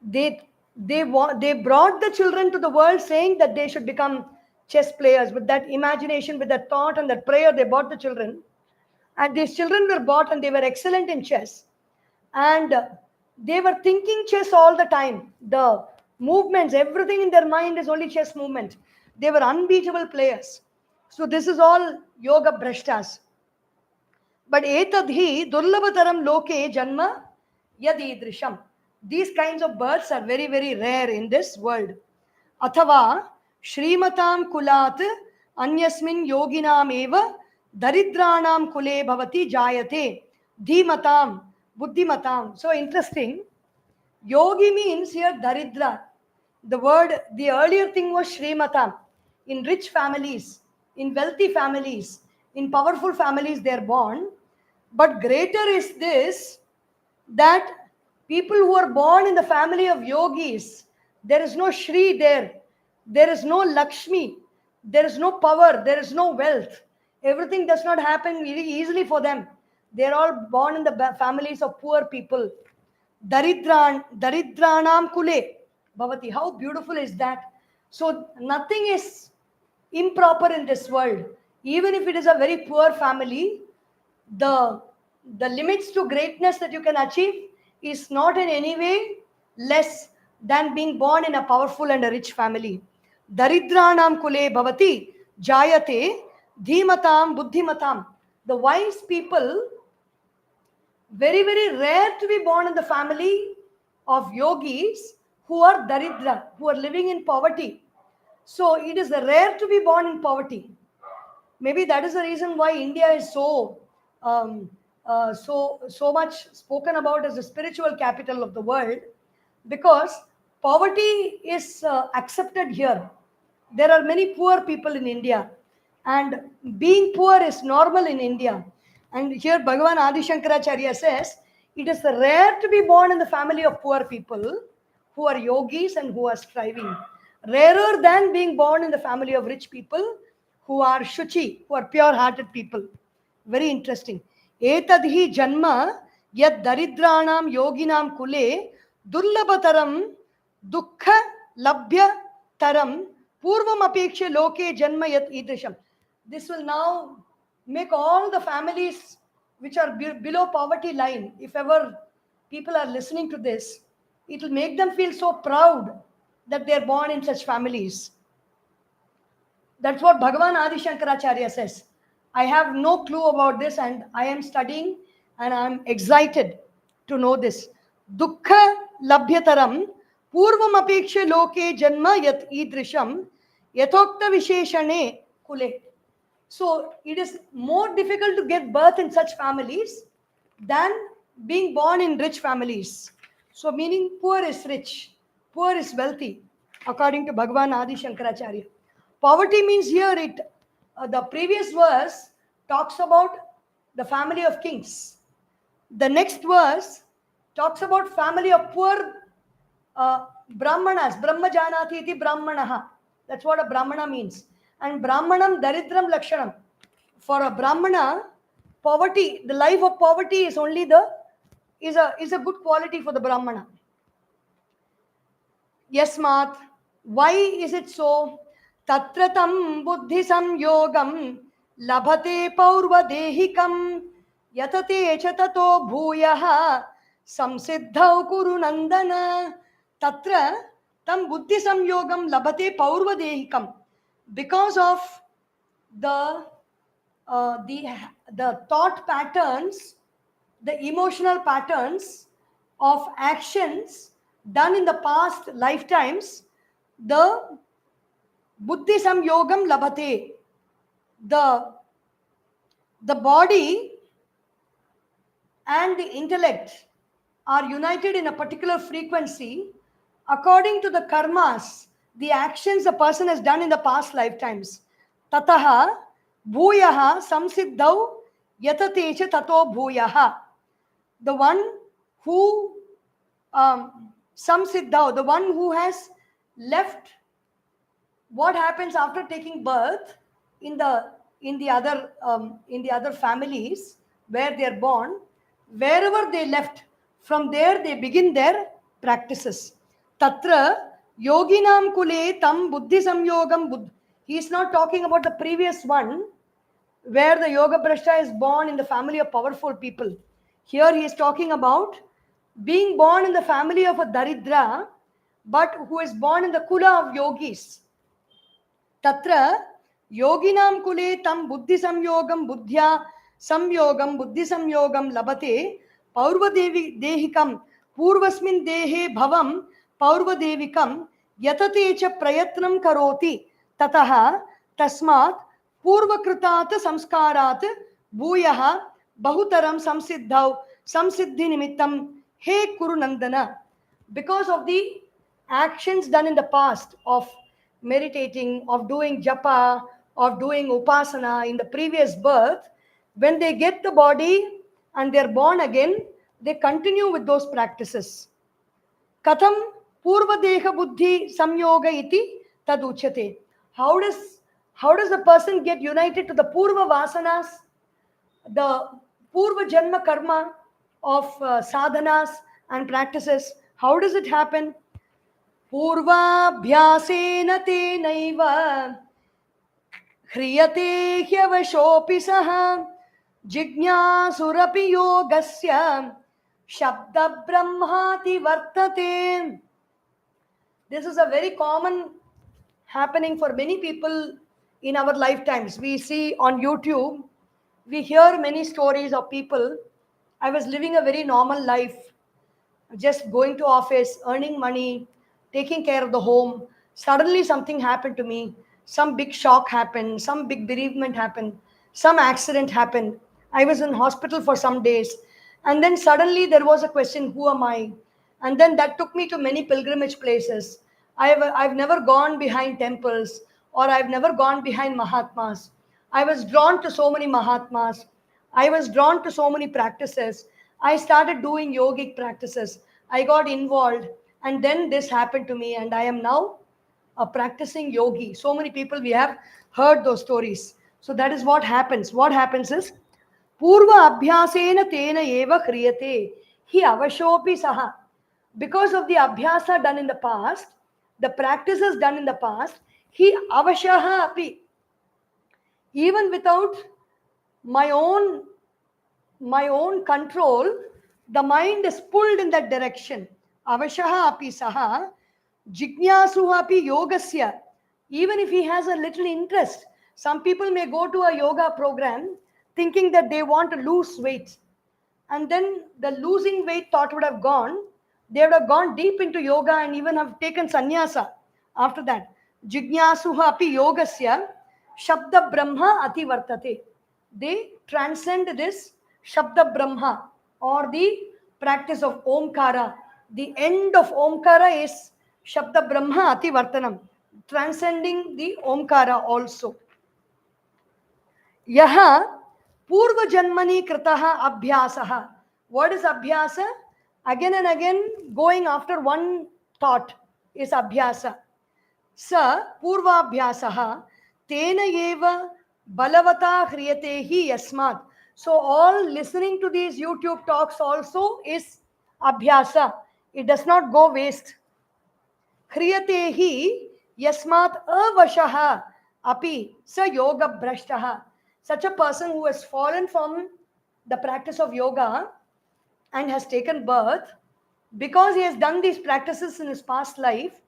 they brought the children to the world saying that they should become chess players. With that imagination, with that thought and that prayer, they brought the children, and these children were brought and they were excellent in chess, and they were thinking chess all the time. The movements, everything in their mind is only chess movement. They were unbeatable players. So this is all yoga brashtas. But etadhi durlabhataram loke janma yadidrisham. These kinds of births are very, very rare in this world. Athava shrimatam kulat anyasmin yoginam eva daridranam kule bhavati jayate dhimatam buddhimatam. So interesting. Yogi means here daridra. The word, the earlier thing was shrimatam. In rich families, in wealthy families, in powerful families, they are born. But greater is this, that people who are born in the family of yogis, there is no Shri there, there is no Lakshmi, there is no power, there is no wealth. Everything does not happen very easily for them. They are all born in the families of poor people. Daridranam kule bhavati. How beautiful is that? So nothing is improper in this world. Even if it is a very poor family, the limits to greatness that you can achieve is not in any way less than being born in a powerful and a rich family. Daridranam kule bhavati jayate dhimatam buddhimatam. The wise people, very, very rare to be born in the family of yogis who are daridra, who are living in poverty. So it is rare to be born in poverty. Maybe that is the reason why India is so so much spoken about as the spiritual capital of the world, because poverty is accepted here. There are many poor people in India, and being poor is normal in India. And here Bhagavan Adisankaracharya says it is rare to be born in the family of poor people who are yogis and who are striving, rarer than being born in the family of rich people who are shuchi, who are pure-hearted people. Very interesting. Etadhi janma yad daridranam yoginam kule durlabhataram dukkha labhya taram purvam apeksha loke janma yat idrisham. This will now make all the families which are below poverty line, if ever people are listening to this, it will make them feel so proud that they are born in such families. That's what Bhagavan Adisankaracharya says. I have no clue about this, and I am studying and I am excited to know this. Dukkha labhyataram purvam apeksha loke janma yat idrisham yathokta visheshane kule. So it is more difficult to get birth in such families than being born in rich families. So meaning poor is rich, poor is wealthy, according to Bhagavan Adisankaracharya. Poverty means here the previous verse talks about the family of kings. The next verse talks about family of poor brahmanas. Brahmajanati iti brahmanaha. That's what a brahmana means. And brahmanam daridram lakshanam. For a brahmana, poverty, the life of poverty is only is a good quality for the brahmana. Yasmat, why is it so? Tatratam buddhi samyogam labhate paurvadehikam yatate cha tato bhuyah samsiddhau kuru nandana tatra tam buddhi samyogam labhate paurvadehikam. Because of the the thought patterns, the emotional patterns of actions done in the past lifetimes, the buddhi samyogam labhate, the body and the intellect are united in a particular frequency according to the karmas, the actions a person has done in the past lifetimes. Tataha bhuyaha samsiddhau yatatecha tato bhuyaha. The one who samsiddhau, the one who has left what happens after taking birth in the other families where they are born, wherever they left, from there they begin their practices. Tatra yoginam kule tam buddhi samyogam buddhi. He is not talking about the previous one where the yoga brashta is born in the family of powerful people. Here he is talking about being born in the family of a daridra, but who is born in the kula of yogis. Tatra yoginam kule tam buddhi samyogam buddhya samyogam buddhi samyogam labate paurvadevi dehikam purvasmin dehe bhavam paurvadevikam yatate cha prayatnam karoti tataha tasmat purvakritat samskarat bhuyah bahutaram samsiddhi nimittam he kuru nandana. Because of the actions done in the past of meditating, of doing japa, of doing upasana in the previous birth, when they get the body and they're born again, they continue with those practices. Katham purvadeha buddhi samyoga iti taduchate. How does a person get united to the purva vasanas, the purva janma karma of sadhanas and practices? How does it happen? पूर्वाभ्यासेन तेनैव ह्रियते ह्यवशोऽपि सः जिज्ञासुरपि योगस्य शब्दब्रह्माति वर्तते. This is a very common happening for many people in our lifetimes. We see on YouTube, we hear many stories of people. I was living a very normal life, just going to office, earning money, taking care of the home. Suddenly something happened to me. Some big shock happened, some big bereavement happened, some accident happened. I was in hospital for some days. And then suddenly there was a question, who am I? And then that took me to many pilgrimage places. I've never gone behind temples, or I've never gone behind Mahatmas. I was drawn to so many Mahatmas. I was drawn to so many practices. I started doing yogic practices. I got involved, and then this happened to me, and I am now a practicing yogi. So many people, we have heard those stories. So that is what happens. What happens is Purva abhyasena tena eva kriyate hi avashopi saha. Because of the abhyasa done in the past, the practices done in the past, hi avashaha api. Even without my own control, the mind is pulled in that direction. Avashaha api saha jignasuha api yogasya. Even if he has a little interest, some people may go to a yoga program thinking that they want to lose weight, and then the losing weight thought would have gone. They would have gone deep into yoga and even have taken sannyasa after that. Jignasuha api yogasya shabda brahma ati vartate. They transcend this shabda brahma, or the practice of omkara. The end of omkara is shabda brahma ati vartanam, transcending the omkara also. Yaha purva janmani kritaha abhyasaha. What is abhyasa? Again and again going after one thought is abhyasa. Sa purvabhyasaha tena eva balavata hriyate hi yasmat. So all listening to these YouTube talks also is abhyasa. It does not go waste. Hriyate hi yasmat avashaha api sa yoga brashtaha. such a person who has fallen from the practice of yoga and has taken birth, because he has done these practices in his past life,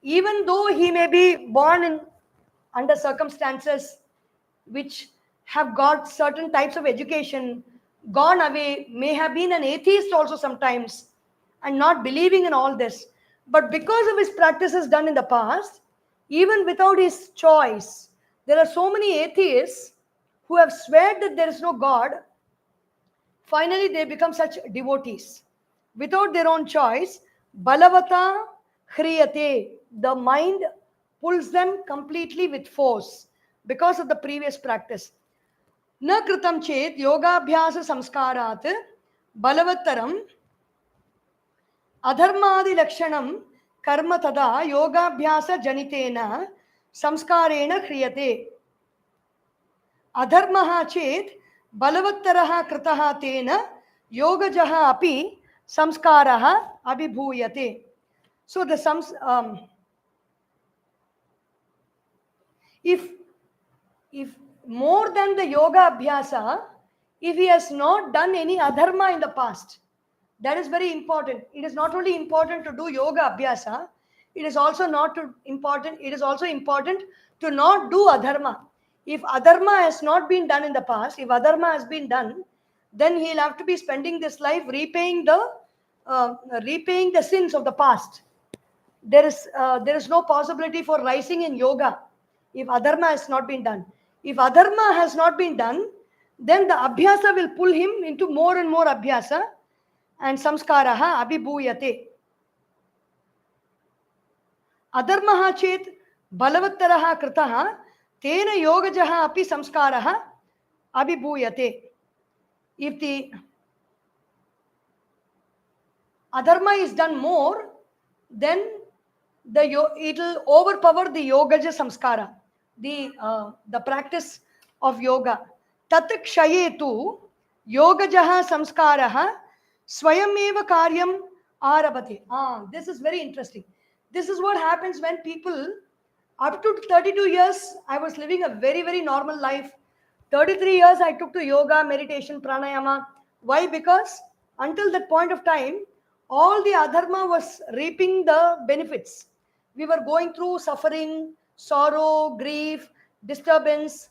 even though he may be born in under circumstances which have got certain types of education, gone away, may have been an atheist also sometimes, and not believing in all this. But because of his practices done in the past, even without his choice, there are so many atheists who have sweared that there is no God. Finally, they become such devotees. Without their own choice, balavata hriyate, the mind pulls them completely with force because of the previous practice. न कृतं चेत् योगाभ्यास संस्कारात् बलवत्तरम् अधर्मादिलक्षणं कर्म तदा योगाभ्यास जनितेन संस्कारेण क्रियते. अधर्मः चेत् बलवत्तरः कृतः तेन योगजः अपि संस्कारः अभिभूयते. So the if more than the yoga abhyasa, if he has not done any adharma in the past, that is very important. It is not only important to do yoga abhyasa, it is also important to not do adharma. If adharma has not been done in the past, if adharma has been done, then he'll have to be spending this life repaying the sins of the past. There is no possibility for rising in yoga if adharma has not been done. If adharma has not been done, then the abhyasa will pull him into more and more abhyasa, and samskaraha abhibhuyate. Adharmaha chet balavattaraha kritaha tena yogajaha api samskaraha abhibhuyate. If the adharma is done more, then it will overpower the yogaja samskara, the practice of yoga. Tat kshayetu yogajaha samskaraha swayameva karyam arabhate. This is very interesting. This is what happens when people, up to 32 years, I was living a very, very normal life. 33 years, I took to yoga, meditation, pranayama. Why? Because until that point of time, all the adharma was reaping the benefits. We were going through suffering, sorrow, grief, disturbance,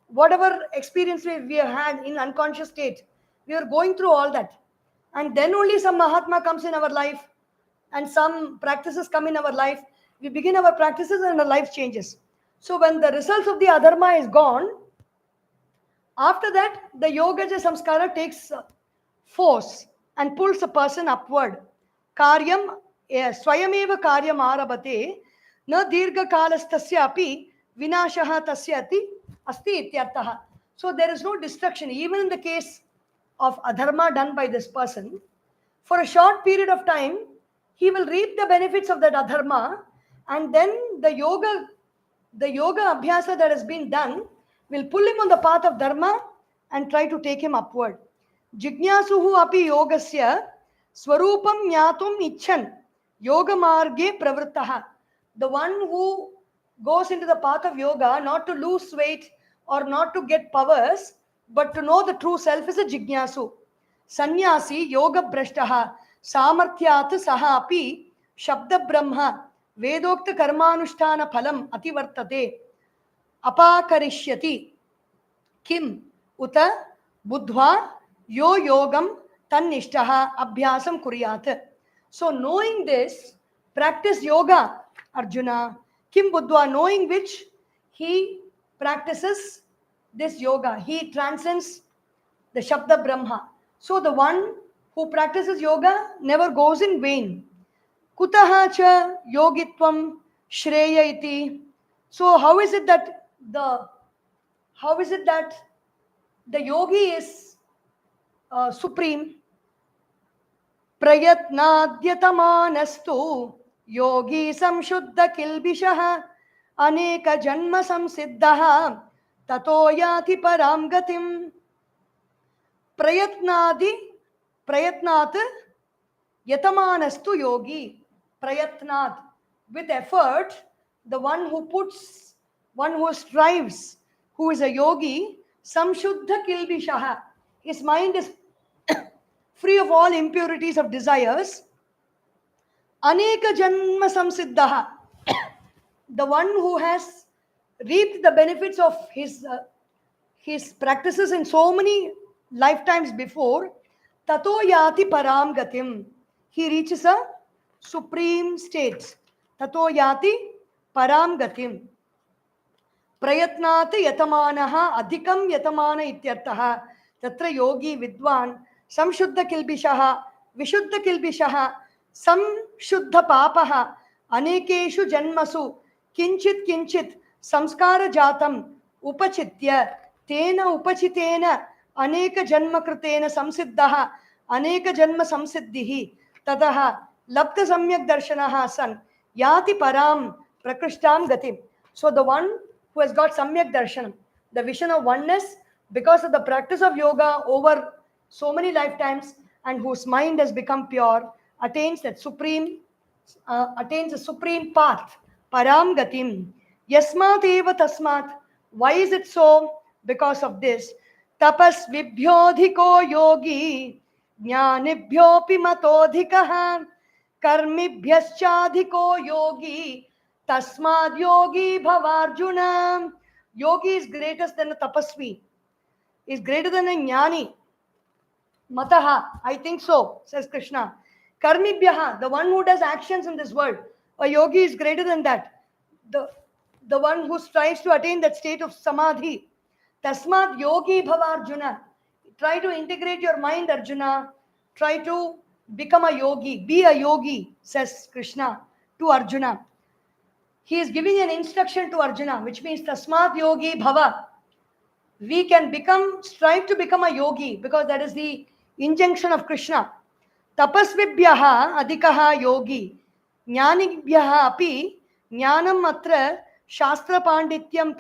whatever experience we have had in unconscious state. We were going through all that. And then only some Mahatma comes in our life and some practices come in our life. We begin our practices and our life changes. So when the results of the adharma is gone, after that, the yogaja samskara takes force and pulls a person upward. Karyam, swayameva karyam arabhate, na dirgha kalastasya api vinashaha tasya asti ityartaha. So there is no destruction. Even in the case of adharma done by this person, for a short period of time, he will reap the benefits of that adharma, and then the yoga abhyasa that has been done will pull him on the path of dharma and try to take him upward. Jignasuhu api yogasya swarupam jnatum icchan yoga marge pravrittaha. The one who goes into the path of yoga not to lose weight or not to get powers, but to know the true self, is a jignasu. Sannyasi yoga brashtaha samarthyat saha api shabda brahma vedokta karmanushtana phalam ativartate apakarishyati kim uta buddhva yo yogam tannishtaha abhyasam kuryat. So knowing this, practice yoga, Arjuna. Kim buddhva, knowing which he practices this yoga. He transcends the Shabda Brahma. So the one who practices yoga never goes in vain. Kutaha cha yogitvam shreya iti. So how is it that the yogi is supreme? Prayatnadyatamaanastu yogi samshuddha kilbishah aneka janma samsiddhah tato yati param gatim. Prayatnat yatamanastu yogi. Prayatnat, with effort, the one who strives, who is a yogi, Samshuddha kilbishaha. His mind is free of all impurities of desires. Aneka janma samsiddhaha. The one who has reaped the benefits of his practices in so many lifetimes before, tato yati param gatim. He reaches a supreme state. Tato yati param gatim. प्रयत्नात् यतमानः अधिकं यतमान इत्यर्थः तत्र योगी विद्वान् संशुद्धकिल्बिषः विशुद्धकिल्बिषः संशुद्धपापः अनेकेषु जन्मसु किञ्चित् किञ्चित् संस्कारजातम् उपचित्य तेन उपचितेन अनेकजन्मकृतेन संसिद्धः अनेकजन्मसंसिद्धिः ततः लब्धसम्यक्दर्शनः सन् याति परां प्रकृष्टां गतिम्. So the one who has got Samyak Darshanam, the vision of oneness, because of the practice of yoga over so many lifetimes, and whose mind has become pure, attains that supreme, attains the supreme path, Param Gatim. Yasmat eva tasmat. Why is it so? Because of this. Tapas vibhyodhiko yogi, jnanibhyopi matodhikaha, karmibhyaschadhiko yogi, Tasmad yogi bhavarjuna. Yogi is greater than a tapasvi, is greater than a jnani. Mataha, I think so, says Krishna. Karmibhyaha, the one who does actions in this world. A yogi is greater than that. The one who strives to attain that state of samadhi. Tasmad yogi bhavarjuna. Try to integrate your mind, Arjuna. Try to become a yogi. Be a yogi, says Krishna to Arjuna. He is giving an instruction to Arjuna, which means Tasmat Yogi Bhava. We can strive to become a yogi, because that is the injunction of Krishna. Tapasvibhyaha adhikaha yogi. Jnanibhyaha api jnanam atra shastra pandityam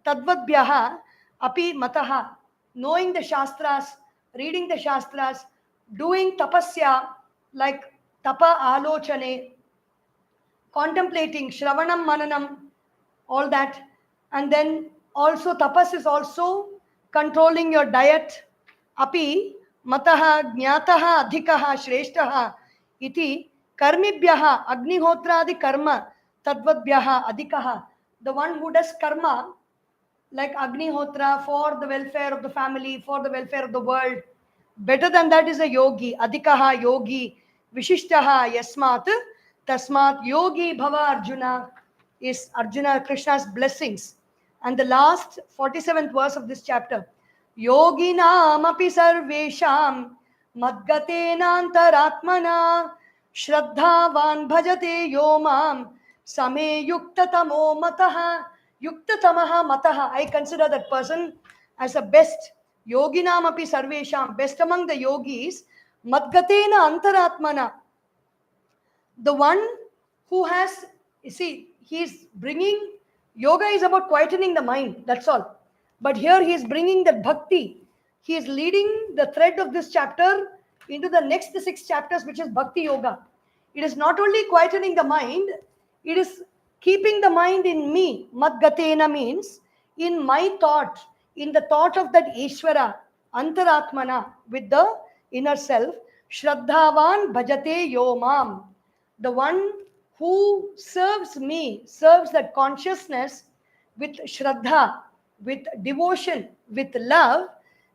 tadvadbhyaha api mataha. Knowing the shastras, reading the shastras, doing tapasya like tapa alochane, contemplating Shravanam Mananam, all that. And then also tapas is also controlling your diet. Api mataha jnataha adhikaha shreshtaha iti karmibhyaha agnihotradi karma tadvadbhyaha adhikaha. The one who does karma like Agnihotra for the welfare of the family, for the welfare of the world. Better than that is a yogi. Adhikaha yogi vishishtaha yasmat tasmat yogi bhava Arjuna is Arjuna, Krishna's blessings. And the last 47th verse of this chapter. Yoginam api sarvesham madgatenantaratmana shraddhavan bhajate yomam same yuktatamo mataha. Yuktatamaha mataha. I consider that person as a best. Yoginam api sarvesham. Best among the yogis. Madgatena antaratmana. The one who has, you see, he is bringing, yoga is about quietening the mind, that's all. But here he is bringing that bhakti. He is leading the thread of this chapter into the next 6 chapters, which is bhakti yoga. It is not only quietening the mind, it is keeping the mind in me. Madgatena means in my thought, in the thought of that Ishvara, antaratmana, with the inner self. Shraddhavan bhajate yomam. The one who serves me, serves that consciousness with shraddha, with devotion, with love.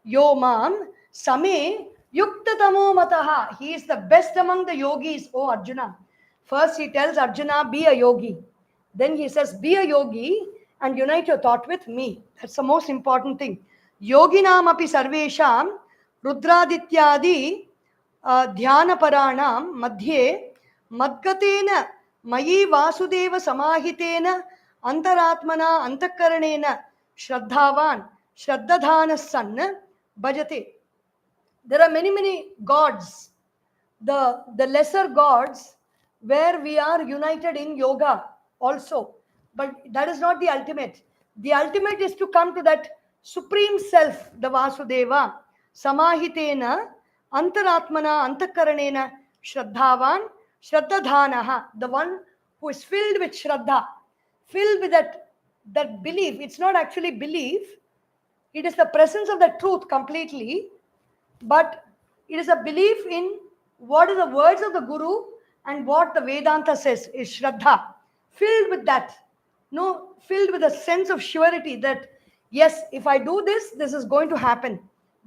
Yomam same yuktatamo mataha. He is the best among the yogis, O Arjuna. First he tells Arjuna, be a yogi. Then he says, be a yogi and unite your thought with me. That's the most important thing. Yoginam api sarvesham rudradityadi Dhyana paranam madhye madgatena mayi vasudeva samahitena antaratmana antakaranena shraddhavan shraddadhana san bhajate. There are many gods, the lesser gods, where we are united in yoga also. But that is not the ultimate. The ultimate is to come to that supreme self, the Vasudeva. Samahitena antaratmana antakaranena shraddhavan shraddadhanaha. The one who is filled with shraddha, filled with that belief. It's not actually belief. It is the presence of the truth completely, but it is a belief in what is the words of the Guru and what the Vedanta says is Shraddha. Filled with that, no, filled with a sense of surety that yes, if I do this, this is going to happen.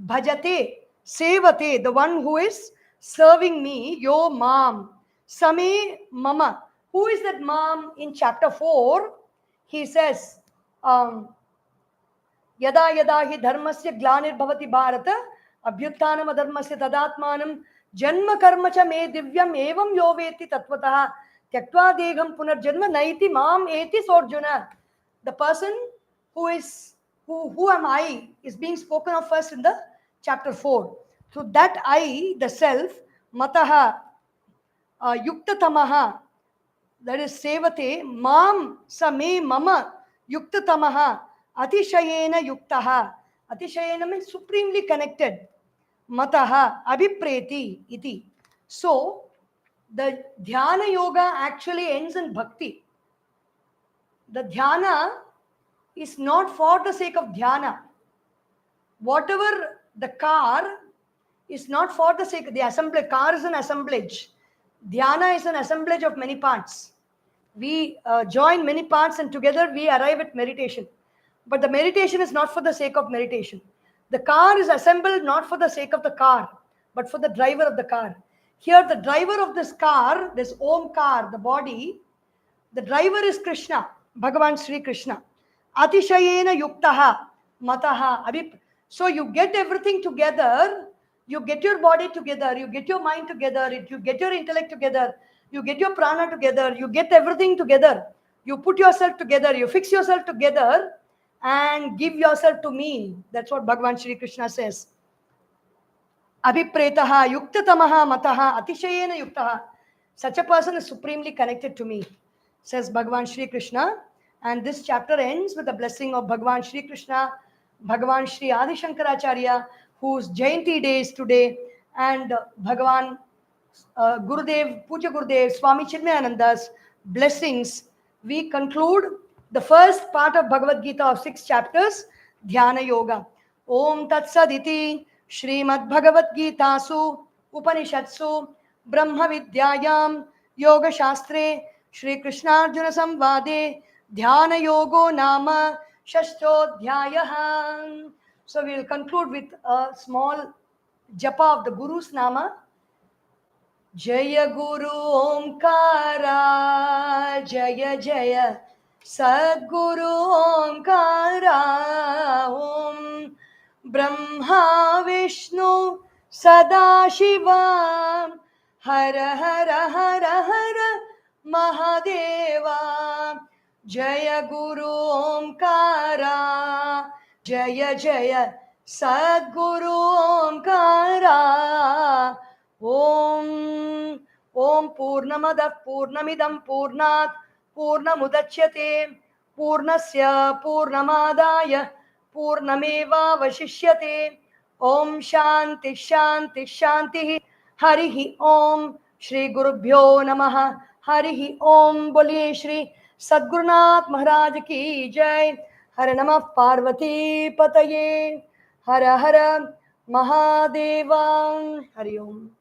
Bhajate, sevate, the one who is serving me, yo mam, same mama. Who is that mam? In chapter 4, he says, यदा यदा हि धर्मस्य ग्लानिर्भवति भारत अभ्युत्थानम् अधर्मस्य तदात्मानं जन्म कर्म च मे दिव्यम् एवं यो वेत्ति तत्त्वतः त्यक्त्वा देहं पुनर्जन्म नैति माम एति सोऽर्जुन. The person who am I is being spoken of first in the chapter 4. So that I, the self, mataha, yuktatamaha, that is sevate, mam sa me mama yuktatamaha, atishayena yuktaha. Atishayena means supremely connected. Mataha abhipreti iti. So the dhyana yoga actually ends in bhakti. The dhyana is not for the sake of dhyana. Whatever the car is not for the sake of the assembly. Car is an assemblage. Dhyana is an assemblage of many parts. We join many parts and together we arrive at meditation. But the meditation is not for the sake of meditation. The car is assembled not for the sake of the car, but for the driver of the car. Here the driver of this car, this Omkar, the body, the driver is Krishna, Bhagavan Sri Krishna. Atishayena yuktaha, mataha, abhip. So you get everything together, you get your body together, you get your mind together, you get your intellect together, you get your prana together, you get everything together. You put yourself together, you fix yourself together and give yourself to me. That's what Bhagavan Sri Krishna says. Abhipretaha yuktatamaha mataha atishayena yuktaha. Such a person is supremely connected to me, says Bhagavan Sri Krishna. And this chapter ends with the blessing of Bhagavan Sri Krishna, Bhagavan Sri Adisankaracharya, whose Jayanti day is today, and Bhagavan Gurudev, Puja Gurudev, Swami Chinmayananda's blessings. We conclude the first part of Bhagavad Gita of 6 chapters, Dhyana Yoga. Om Tat Saditi Srimad Bhagavad Gita Su Upanishadsu Brahma Vidyayam Yoga Shastre Shri Krishna Arjuna Samvade Dhyana Yogo Nama Shashtodhyayaha. So we will conclude with a small japa of the Guru's Nama. Jaya Guru Omkara, Jaya Jaya Sadguru Omkara, Om Brahma Vishnu Sadashiva, Hara Hara Hara Hara Mahadeva. Jaya Guru Omkara, Jaya Jaya Sadguru Omkara. Om Purnamada Purnamidam Purnat Purnamudachyate Purnasya Purnamadaya Purnameva Vashishyate. Om Shanti Shanti Shanti. Harihi Om. Shri Gurubhyo Namaha. Harihi Om. Boliye Shri Sadgurunath Maharaj ki Jai. Hare Namah Parvati Pataye. Hara Hara Mahadeva. Hari Om.